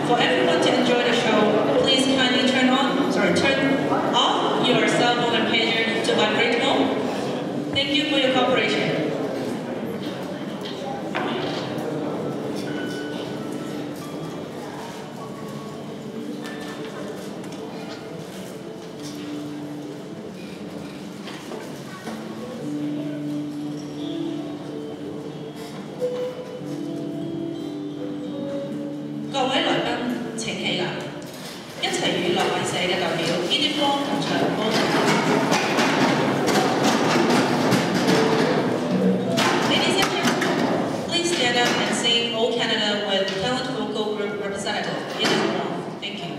For everyone to enjoy the show, please kindly turn off your cell phone and pager to vibrate mode. Thank you for your cooperation. 各位來賓請起立，一齊與樂藝社嘅代表 Edith Wong同場歌唱。Ladies and gentlemen, please stand up and sing "O Canada" with talent vocal group representative Edith Wong. Thank you.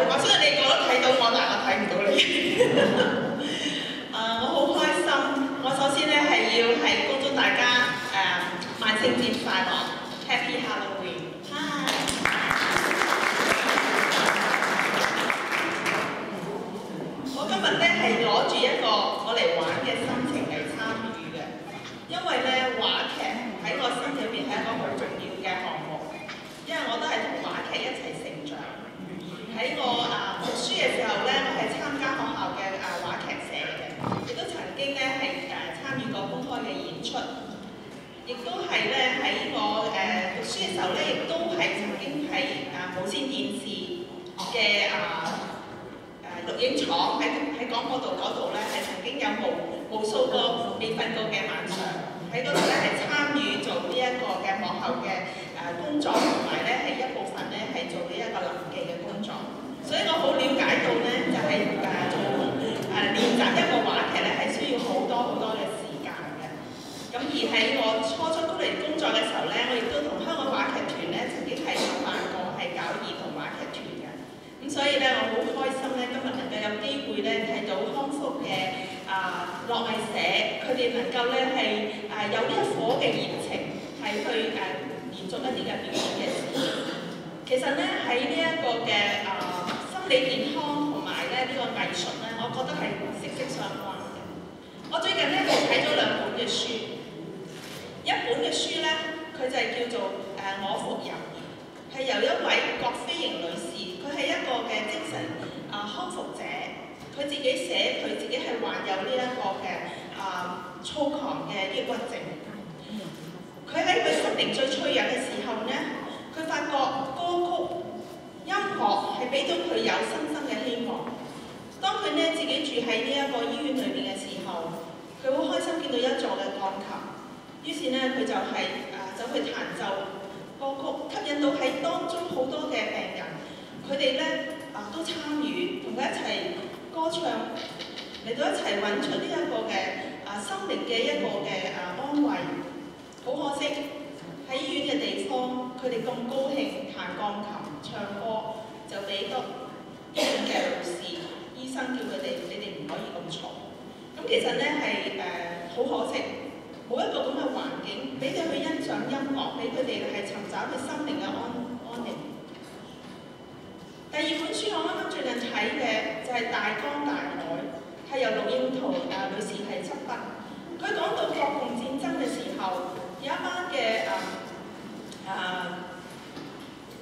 我相信你亦都係咧喺我讀書嘅時候咧，亦都係曾經喺無線電視嘅錄影廠喺廣播道嗰度咧，係曾經有無數個未瞓過嘅晚上，喺嗰度咧係參與做呢一個嘅幕後嘅工作，同埋咧係一部分咧係做呢一個臨記嘅工作。所以我好了解到咧，就係做練習一個話劇咧係需要好多嘅時間嘅。咁而喺我初高嚟工作嘅時候咧，我亦都同香港話劇團咧曾經係合辦過係搞兒童話劇團嘅。咁所以咧，我好開心咧，今日能夠有機會咧睇到康復嘅樂藝社，佢哋能夠咧係有呢一顆嘅熱情，係去延續一啲嘅表演嘅事。其實咧喺呢一個嘅心理健康同埋咧呢個藝術咧，我覺得係息息相關嘅。我最近咧就睇咗兩本嘅書，一本嘅書咧佢就係叫做我復遊，係由一位郭飛瑩女士，佢係一個嘅精神康復者，佢自己寫佢自己係患有呢一個嘅躁狂嘅抑鬱症。佢喺佢心靈最脆弱嘅時候咧，佢發覺歌曲、音樂係俾到佢有新生嘅希望。當佢咧自己住喺呢一個醫院裏邊嘅時候，佢好開心見到一座嘅鋼琴，於是咧佢就係走去彈奏歌曲，吸引到喺當中好多嘅病人，佢哋咧都參與，同佢一齊歌唱，嚟到一齊揾出呢一個嘅心靈嘅一個嘅安慰。好可惜喺醫院嘅地方，佢哋咁高興彈鋼琴、唱歌，就俾到醫院嘅護士、醫生叫佢哋，你哋唔可以咁嘈。咁其實咧係好可惜，冇一個咁嘅環境俾佢去欣賞音樂，俾佢哋係尋找佢心靈嘅安寧。第二本書我啱啱最近睇嘅就係《大江大海》，係由陸英圖女士係執筆。佢講到國共戰爭嘅時候，有一班嘅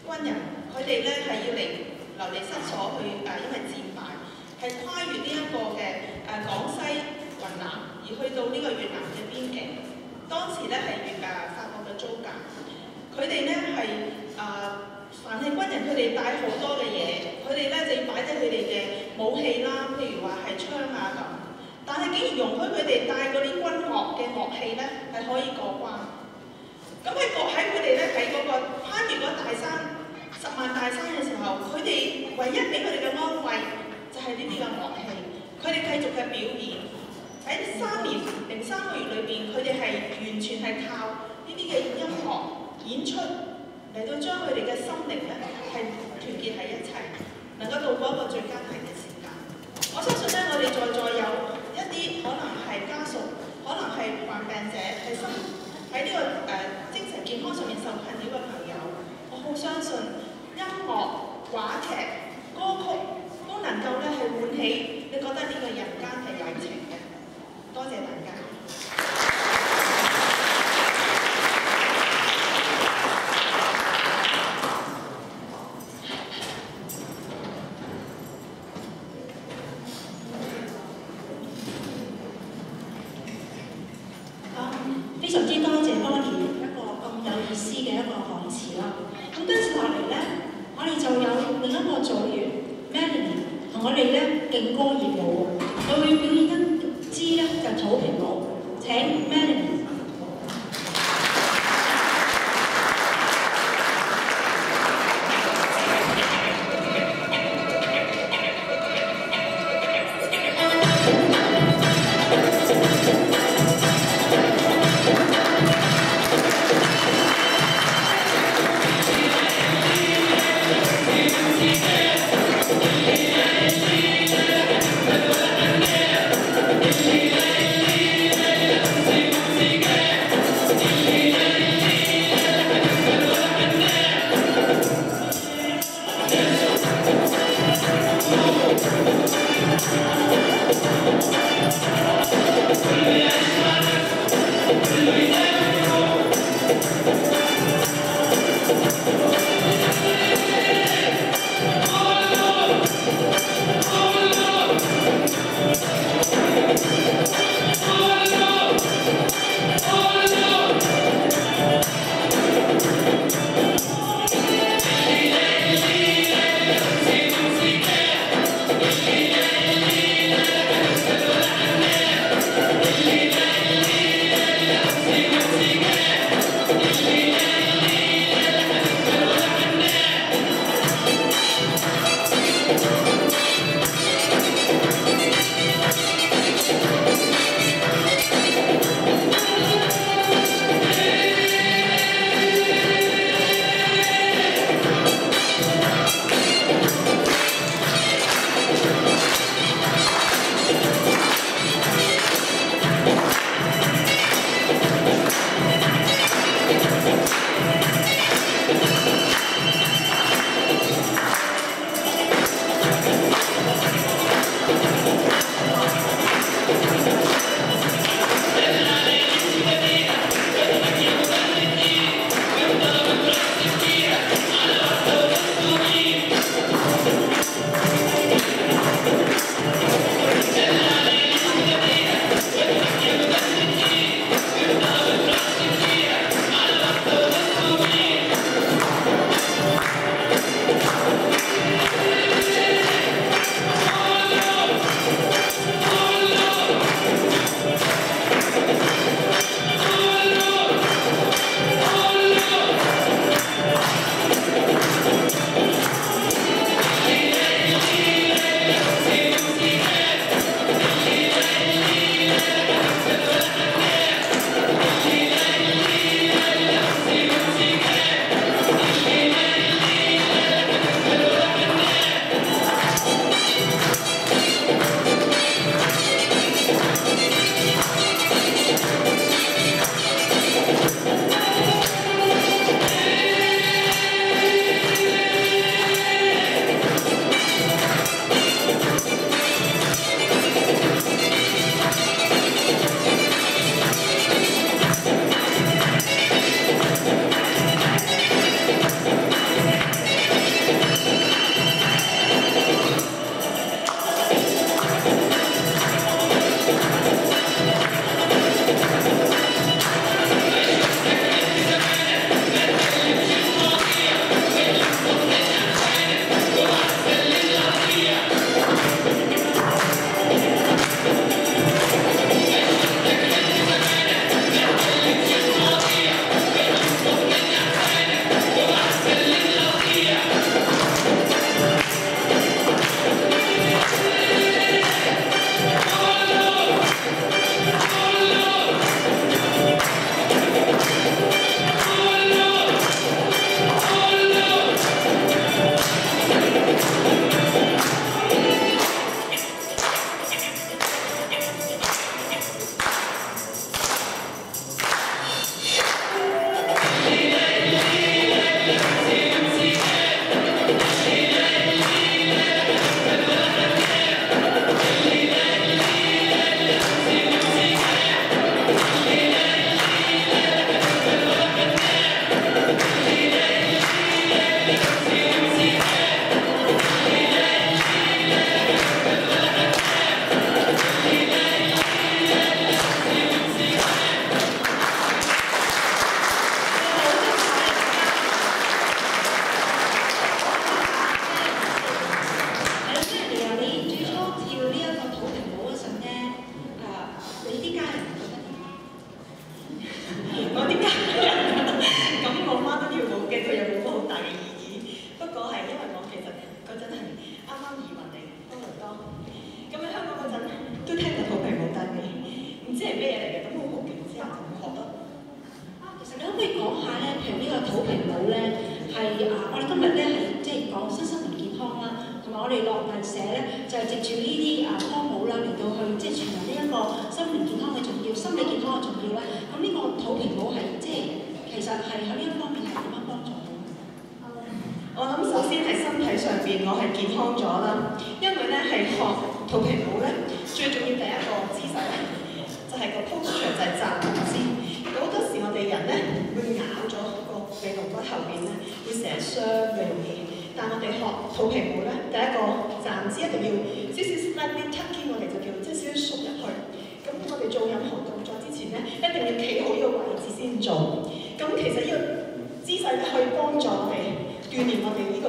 軍人，佢哋咧係要嚟流離失所去因為戰敗，係跨越呢一個嘅廣西雲南，而去到呢個越南嘅邊境。當時咧係法國嘅租界，佢哋咧係凡係軍人，佢哋帶好多嘅嘢，佢哋咧就要擺低佢哋嘅武器啦，譬如話係槍啊咁。但係竟然容許佢哋帶嗰啲軍樂嘅樂器咧係可以過關。咁喺佢哋咧喺嗰個攀越嗰大山10萬大山嘅時候，佢哋唯一俾佢哋嘅安慰就係呢啲嘅樂器。佢哋繼續嘅表演喺3年零3個月裏邊，佢哋係完全係靠呢啲嘅音樂演出嚟到將佢哋嘅心靈咧係團結喺一齊，能夠度過一個最艱難嘅時間。我相信咧，我哋在座有一啲可能係家屬，可能係患病者，係喺呢個精神健康上面受困擾嘅朋友，我好相信音樂、話劇、歌曲都能夠咧係喚起你覺得呢個人間係有情嘅。多謝大家。非常之多謝Bonnie一個咁有意思嘅一個講詞啦。咁跟住落嚟咧，我哋就有另一個組員 Melanie 同我哋咧勁歌熱舞，佢會表演一支咧就草坪舞。請 Melanie。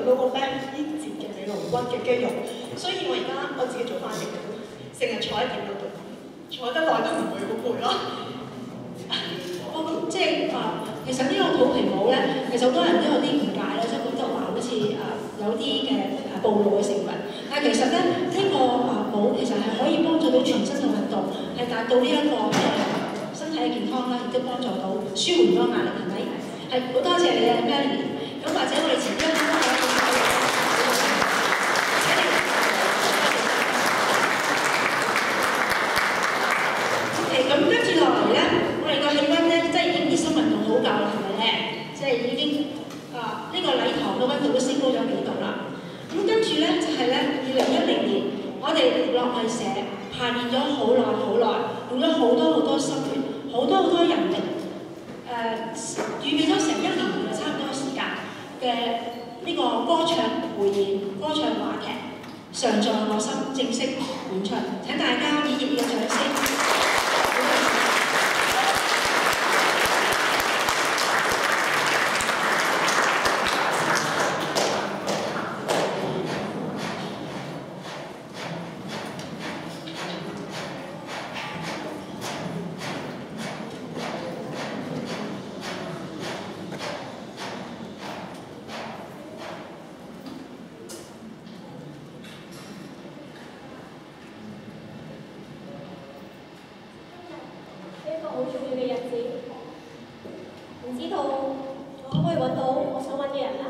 lower back 呢節嘅尾龍骨嘅肌肉，所以我而家我自己做翻譯嘅，成日坐喺電腦度，坐得耐都唔會好攰咯。咁即係其實呢個肚皮舞咧，其實好多人都有啲誤解咧，即係覺得話好似有啲嘅暴露嘅成分。但係其實咧，呢個舞其實係可以幫助到全身嘅運動，係達到呢一個身體嘅健康啦，亦都幫助到舒緩咗壓力，係咪？係好多謝你啊 Melody。咁或者我哋前邊咧，咁跟住落嚟咧，我哋個氣温咧，即係已經熱身運動好夠啦，係咪咧？即係已經呢個禮堂嘅温度都升高咗幾度啦。咁跟住咧就係咧2010年，我哋樂藝社排練咗好耐，用咗好多心血，好多人力，預備咗成1年嘅差唔多時間嘅呢個歌唱匯演、歌唱話劇《常在我心》正式演出，請大家以熱烈嘅掌聲。好重要嘅日子，唔知道我可唔可以揾到我想揾嘅人呢？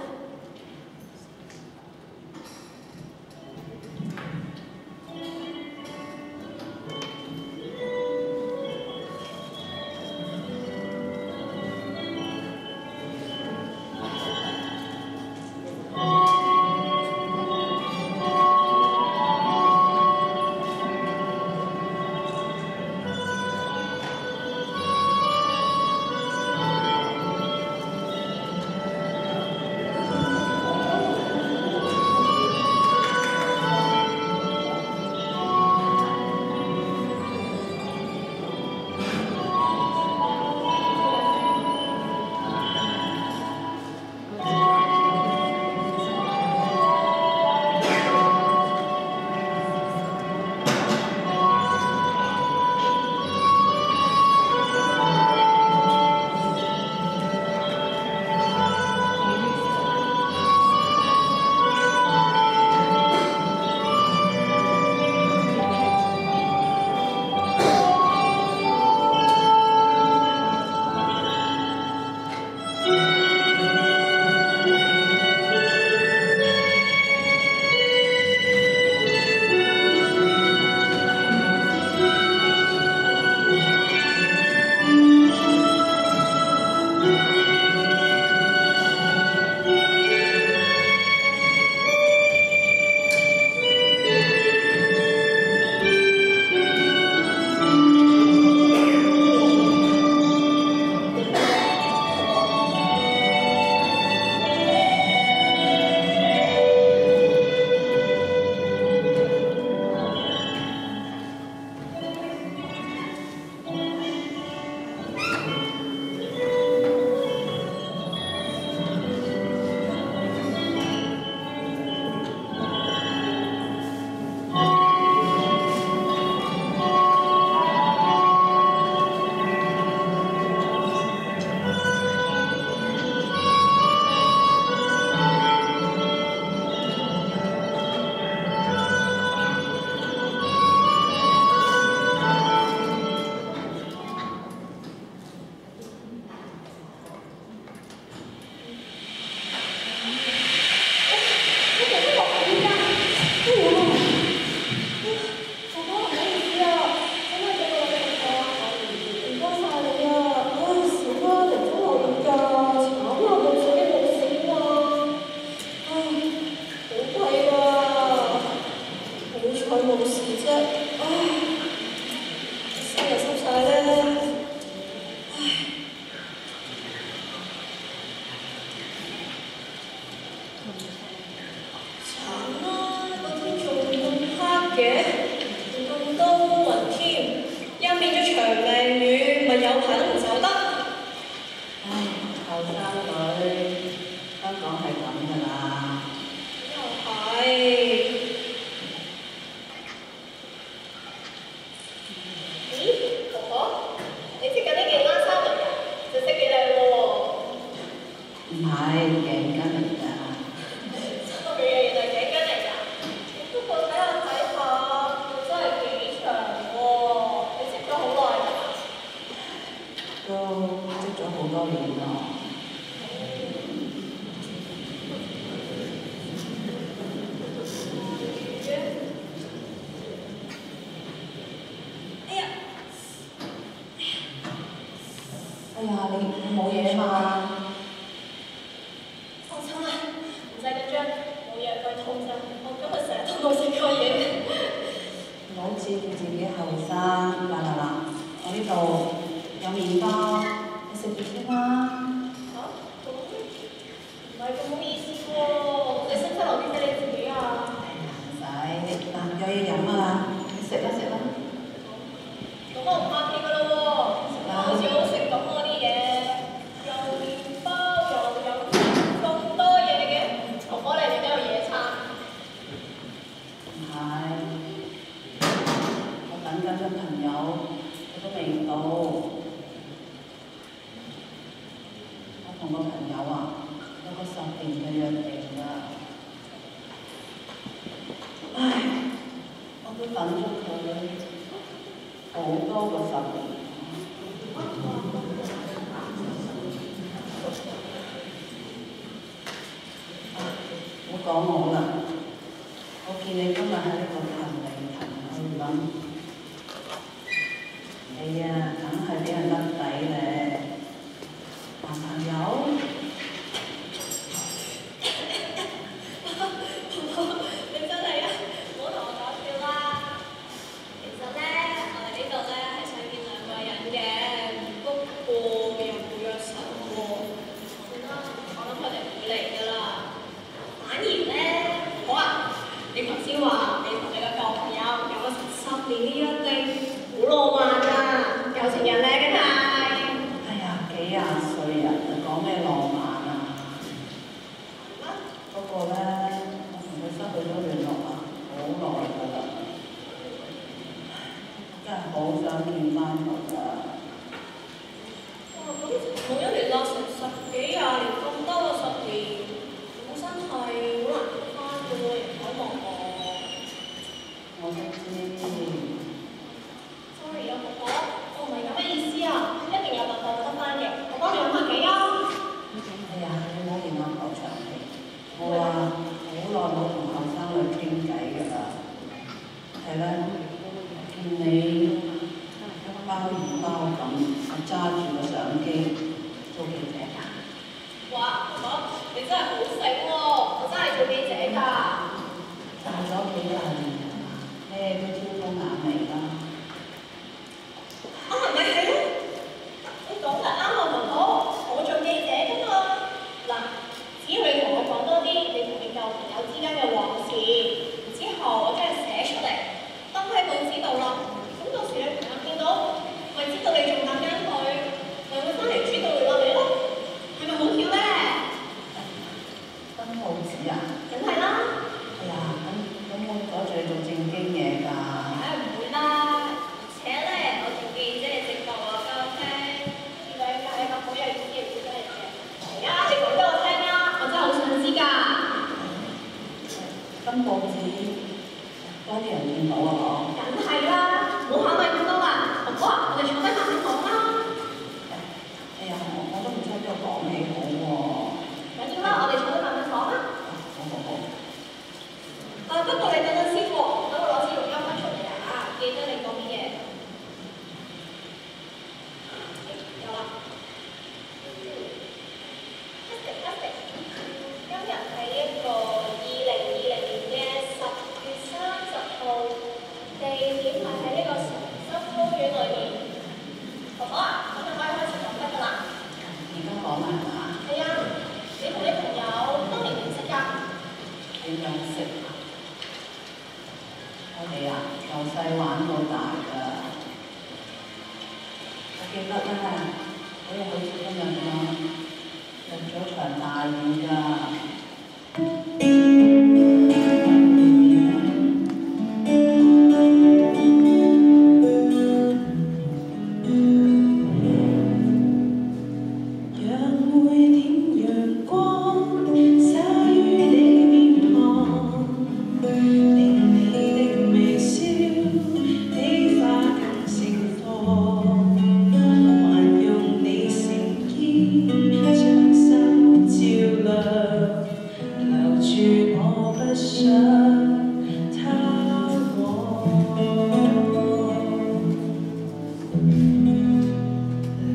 你冇嘢嘛？放心啦，唔使緊張，冇藥佢痛啫。我今日成日都冇食過嘢。唔好照顧自己後生。嗱，我呢度有麵包，你食住先啦。嚇？咁唔係咁好意思喎，你使唔使留啲俾你自己啊？唔使，嗱有嘢飲啊，你食啦。咁我唔客氣㗎啦喎，好似好食咁嗰啲嘢，又麵包又有咁多嘢嘅，我幫你哋都有野餐。唔係，我等緊個朋友，佢都未到。我同個朋友啊，有個10年嘅約定㗎。唉，我都等咗佢好多個10年。唔好講我啦，我見你今日喺呢個騰嚟騰去諗，你啊，梗係俾人甩底咧。男朋友？你真係啊，唔好同我講笑啦。其實咧，我哋呢度咧係想見2個人嘅，不過又冇約實喎。算啦，我諗佢哋唔會嚟㗎啦。反而咧，好啊，你頭先話你同你個舊朋友有個10年嘅約定，好浪漫啊，有情人咧，梗係。哎呀，幾廿歲人啊，講咩浪漫啊？不過咧，我同佢失去咗聯絡啊，好耐㗎啦。真係好想見翻佢㗎。哇，咁冇咗聯絡成10幾20年咁多個10年，本身係好難復翻嘅喎，人海茫茫。我都知。Sorry 啊，婆婆，我唔係咁嘅意思啊，一定有辦法得翻嘅，我幫你揾下幾啊。哎呀，你唔好嫌我頭長氣。我話好耐冇同後生女傾偈㗎啦。係啦，見你一包唔包咁，我揸住個相機做記者㗎。哇，婆婆，你真係好醒喎，我真係做記者㗎。大咗幾廿年啦，咩都挑通眼眉啦。啊，係咪係咯？你講得啱啊，婆婆，我做記者㗎嘛。嗱，只要你同我講多啲你同你舊朋友之間嘅往事，然之後我將佢寫出嚟，登喺報紙度啦。咁到時你朋友見到，咪知道你仲等緊佢，咪會翻嚟主動聯絡你咯。係咪好巧咧？登報紙啊？梗係啦。哎呀，咁我阻住你做正經嘢㗎。梗係唔會啦，而且咧，我做記者嘅直覺話俾我聽，呢位係一個好有意思嘅古仔嚟嘅。嚟啊，你講俾我聽啦，我真係好想知㗎。登報紙多啲人見到啊！梗係啦，唔好考慮咁多啦。婆婆啊，我哋坐低慢慢講啦。哎呀，我都唔知喺邊度講起好喎。緊要啦，我哋坐低慢慢講啦。好。不過你等陣先喎，等我攞支錄音筆出嚟啊，記得你講啲嘢。有啦。今日係一個2020年嘅10月30號，地點係喺呢個城森公園裏面。婆婆啊，咁就可以開始講得㗎啦。而家講埋嘛？係啊，你同你朋友當年點識㗎？點樣識啊？我哋啊，由細玩到大㗎。我記得咧，嗰日好似今日咁，落咗場大雨㗎。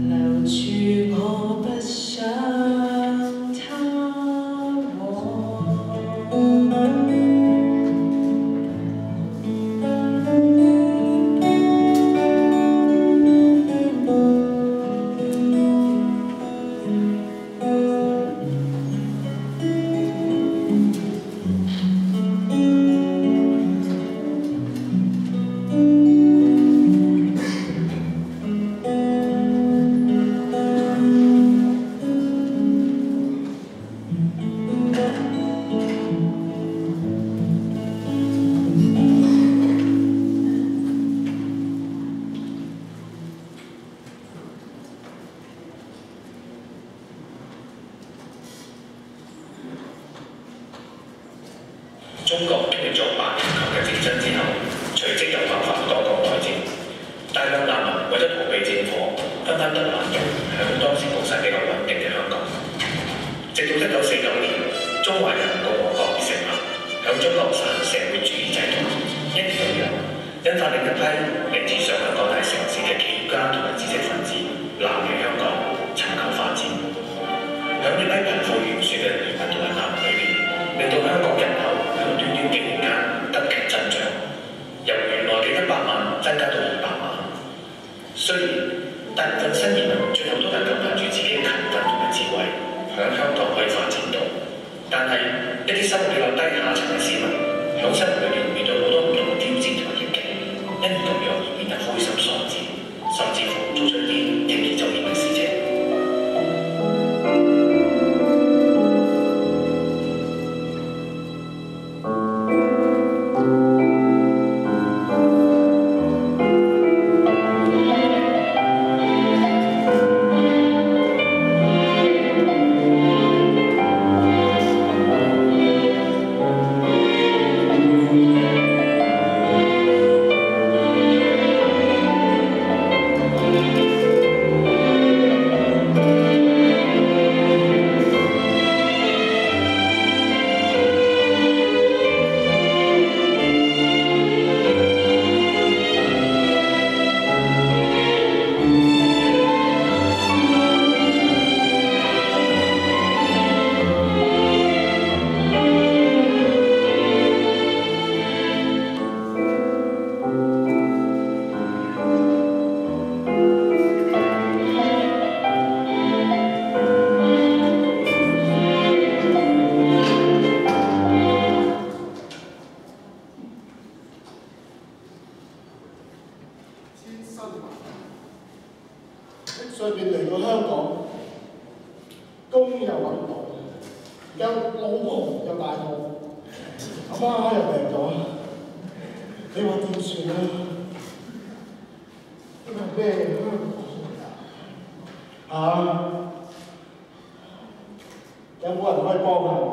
留住我。灣特運動響當時局勢比較穩定嘅香港。直到1949年，中華人民共和國成立，響中國實行社會主義制度，一年咁樣，引發另一批嚟自上海各大城市嘅企業家同埋知識分子南嚟香港尋求發展。響呢批貧富懸殊嘅移民同埋難民裏邊，令到香港人口響短短幾年間急劇增長，由原來嘅100萬增加到200萬。雖然大部分新移民最後都能夠憑住自己嘅勤奮同埋智慧，響香港可以發展到，但係一啲生活比較低下層嘅市民，響生活裏面面對好多唔同嘅挑戰同埋逆境，因而咁樣而變得灰心喪志，甚至乎做出一啲鋌而走險嘅事情。上邊嚟到香港，工又揾唔到，而家老婆又大肚，阿媽又病咗，你話點算啊？呢個係咩香港啊？有冇人可以幫下我？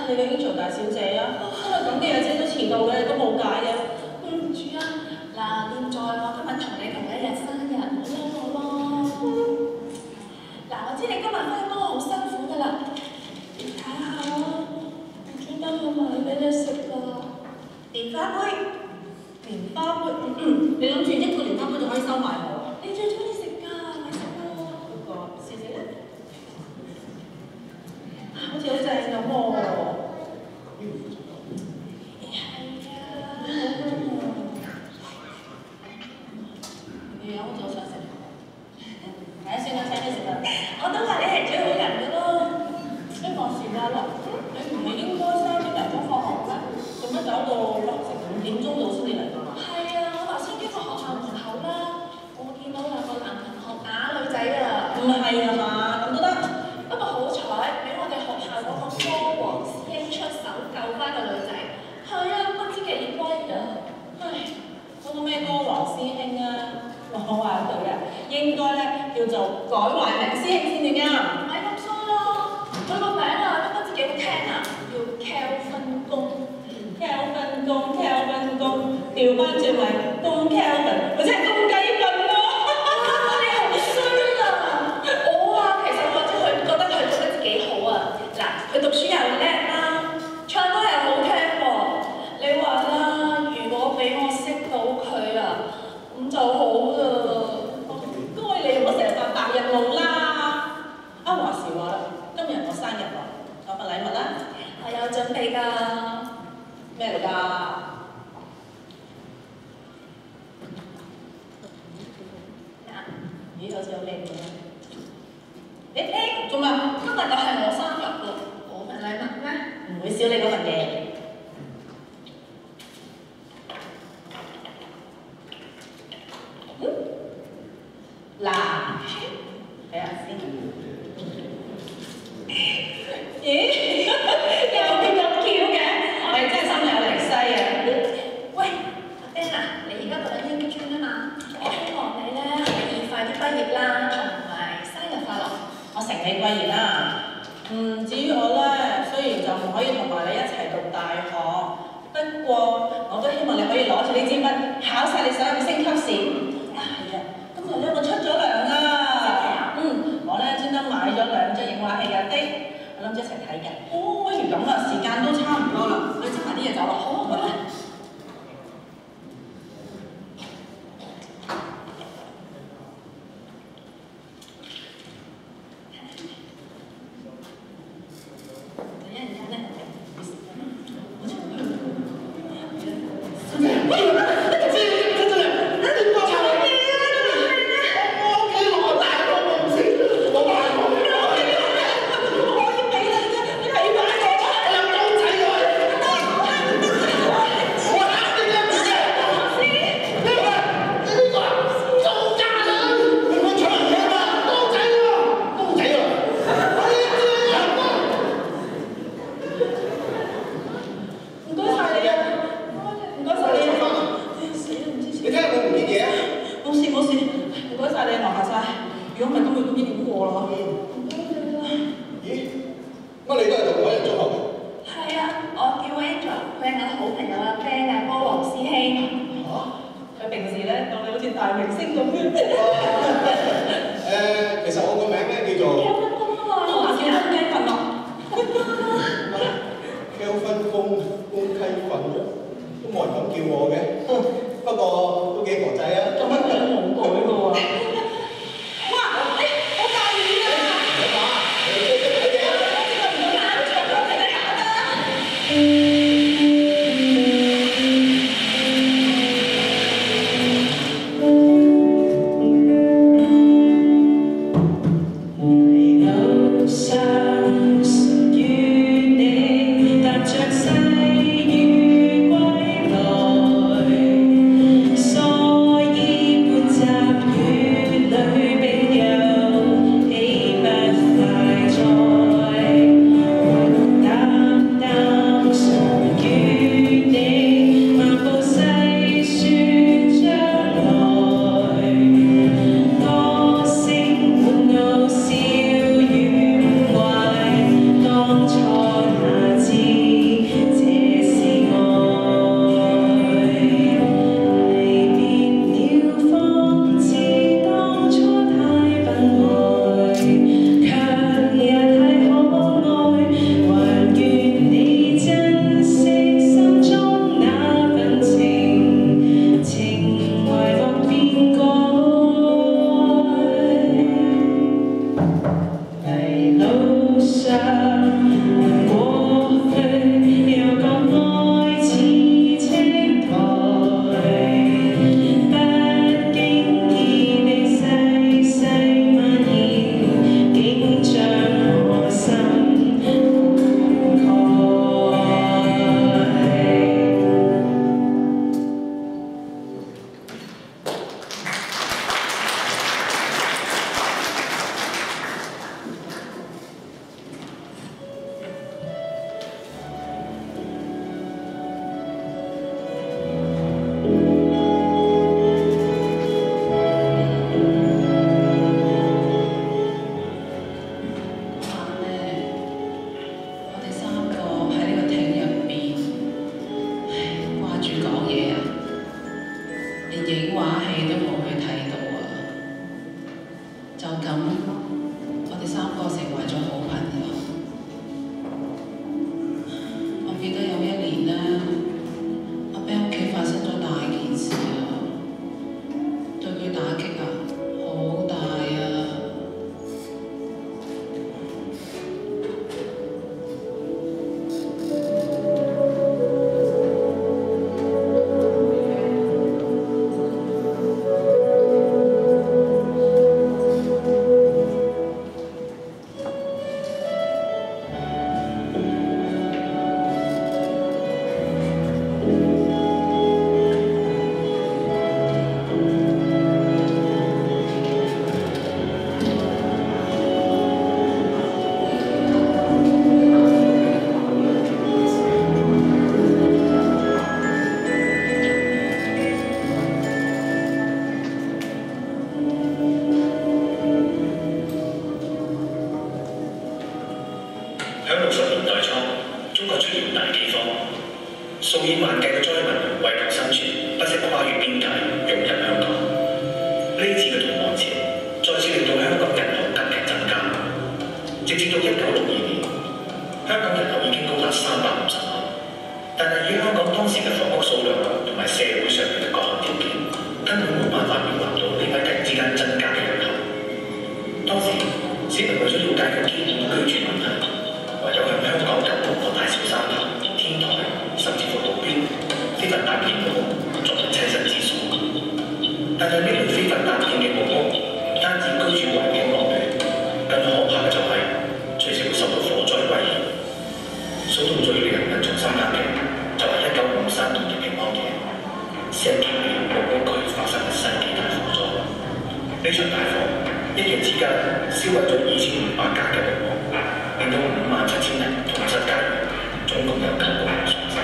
你嘅英曹大小姐啊，今日咁嘅日子都遲到嘅，都冇解嘅。對唔住啊，嗱，現在我今日同你同一日生日，唔好嬲我咯。嗱，我知你今日翻工好辛苦㗎啦，你睇下我專登去買俾你食㗎。蓮花杯，蓮花杯，你諗住一個蓮花杯就可以收埋我？你最中意食㗎，咪食咯。嗰個試試咧，好似好正咁喎。我都話你係最好人㗎咯，你放時間啦，你唔係應該3點零鐘放學咩？做乜搞到落成5點鐘到先至嚟㗎嘛？係啊，我頭先經過學校門口啦，我見到有個男同學打女仔啊。唔係啊嘛，咁都得。不過好彩，俾我哋學校嗰個歌王師兄出手救翻個女仔。係啊，不知幾威啊！唉，嗰個咩歌王師兄啊？我話佢啊，應該咧叫做改壞名師兄先至啱。唔係咁衰咯，佢個名啊都不知幾好聽啊，叫 Kelvin 公。Kelvin 公，調翻轉為公 Kelvin，或者係公雞笨咯。你好衰啊！我啊，其實我知佢覺得佢讀得幾好啊。嗱，佢讀書又叻啦，唱歌又好聽喎。你話啦，如果俾我識到佢啊，咁就好啦。該你唔好成日發白日夢啦。話時話啦，今日我生日喎，攞份禮物啦。我有準備㗎。咩嚟㗎？咦，好似好靚嘅。做咩？今日就係我生日啦，我份禮物咩？唔會少你嗰份嘅。嗱，睇下先。咦？有啲咁巧嘅，我哋真係心有靈犀啊！喂，阿 Ben 啊，你而家讀緊英專啊嘛？我希望你咧可以快啲畢業啦，同埋生日快樂。我承你貴言啦。至於我咧，雖然就唔可以同埋你一齊讀大學，不過我都希望你可以攞住呢支筆，考晒你所有嘅升級試。啊，係啊，今日咧我出咗糧啊！我咧專登買咗2張影畫戲啊，我諗住一齊睇嘅。不如咁啦，時間都差唔多啦，我哋執埋啲嘢走啦。好，拜拜。以萬計嘅災民為求生存，不惜跨越邊界湧入香港。呢次嘅逃亡潮，再次令到香港人口急劇增加，直至到1962年，香港人口已經高達350萬。但係以香港當時嘅房屋數量同埋社會上面嘅各項條件，根本冇辦法描畫到呢批突然之間增加嘅人口。當時市民為咗了解佢基本嘅居住問題，唯有向香港近各大小山頭、天台，甚至乎路邊非法搭建木屋作為棲身之所。但係呢類非法搭建嘅木屋，唔單止居住環境惡劣，更可怕嘅就係隨時會受到火災威脅。數到最令人印象深刻嘅，就係1953年嘅平安夜，石硤尾木屋區發生嘅世紀大火災。呢場大火一夜之間燒毀咗2500間嘅木屋，令到57000人同7家人，總共有9個人喪生。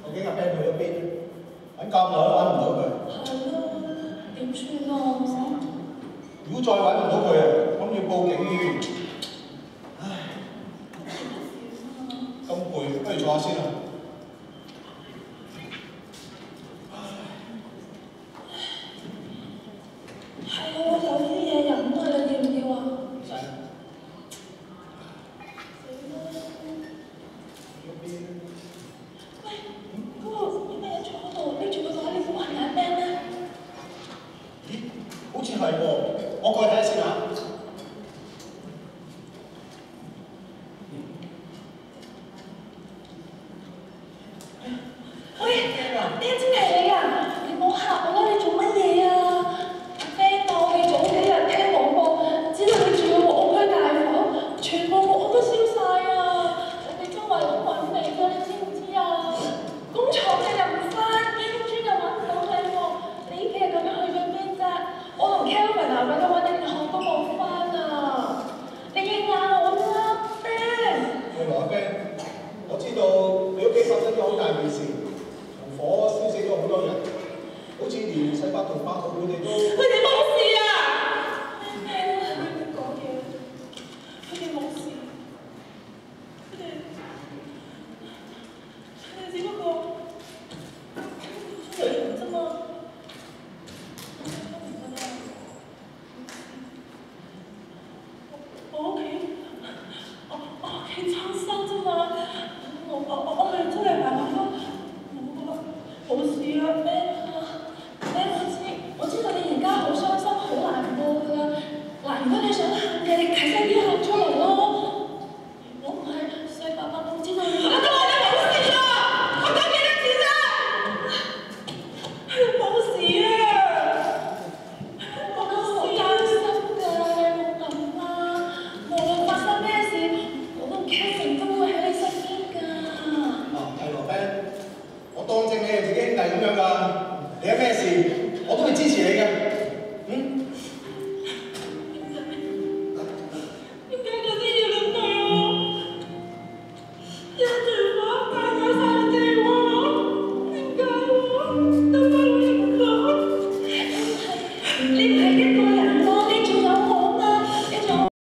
究竟阿 Ben 去咗邊？揾咁耐都揾唔到佢。係咯，點算啊？如果再揾唔到佢啊，咁要報警添。唉，咁攰，不如坐下先啦。係啊，我有啲嘢飲啊，你要唔要啊？唔使啦。喂，嗰個點解坐喺度拎住個袋，你估係咪阿 Ben 咧？咦，好似係喎，我過去睇下先嚇。我咪真係話咁咯，冇事啦咩？我知道你而家好傷心、好難過㗎啦。嗱，如果你想喊嘅，你睇